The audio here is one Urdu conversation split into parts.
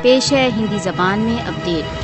پیش ہے ہندی زبان میں اپڈیٹ۔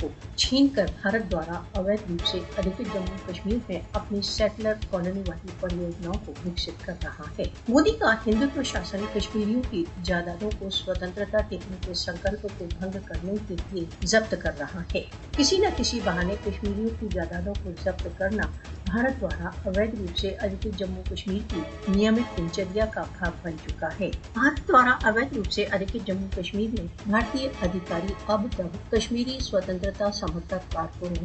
کو چھین کر بھارت دوارا اویدھ روپ سے ادھکت جموں کشمیر میں اپنی سیٹلر کالونی والی پریوجناؤں کو وکست کر رہا ہے۔ مودی کا ہندوتو شاسن کشمیریوں کی جائیدادوں کو سوتنترتا کے ان کے سنکلپ کو بھنگ کرنے کے لیے ضبط کر رہا ہے۔ کسی نہ کسی بہانے کشمیریوں کی جائیدادوں کو ضبط کرنا بھارت دوارا اویدھ روپ سے ادھکت جموں کشمیر کی نیمت دنچریا کا بھاگ بن چکا ہے۔ بھارت دوارا اویدھ روپ سے ادھکت جموں کشمیر میں بھارتی ادھیکاری اب تک کشمیری سوتنترتا سمرتھک کارکنوں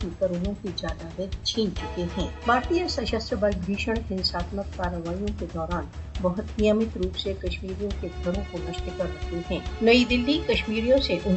کی کروڑوں کی جائیدادیں چھین چکے ہیں۔ بھارتی سشستر بل بھیشن ہنساتمک کارروائیوں کے دوران بہت نیمت روپ سے کشمیریوں کے گھروں کو نشٹ کر رہے ہیں۔ نئی دلی کشمیریوں سے ان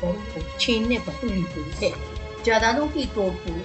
گھروں کو چھیننے پر تلی ہوئی ہے۔ جائیدادوں کی توڑ پھوڑ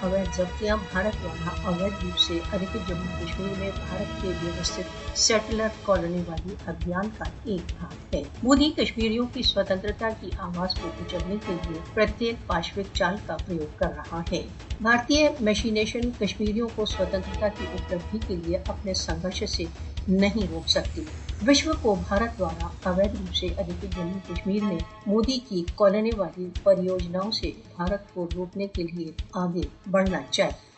اویدھ ضبطیاں بھارت دوارا اویدھ روپ سے ادھکت جموں کشمیر میں بھارت کے ویوستھت سیٹلر کالونی والی ابھیان کا ایک بھاگ ہے۔ مودی کشمیریوں کی سوتنترتا کی آواز کو کچلنے کے لیے پرتیک پاشوک چال کا پریوگ کر رہا ہے۔ بھارتی میشینیشن کشمیریوں کو سوتنترتا کی اپلبدھی کے لیے اپنے سنگھرش سے نہیں روک سکتی۔ وشو کو بھارت دوارا اویدھ روپ سے ادھکت جموں کشمیر میں مودی کی کالونی والی پریوجناؤں سے بھارت کو روکنے کے لیے آگے بڑھنا چاہیے۔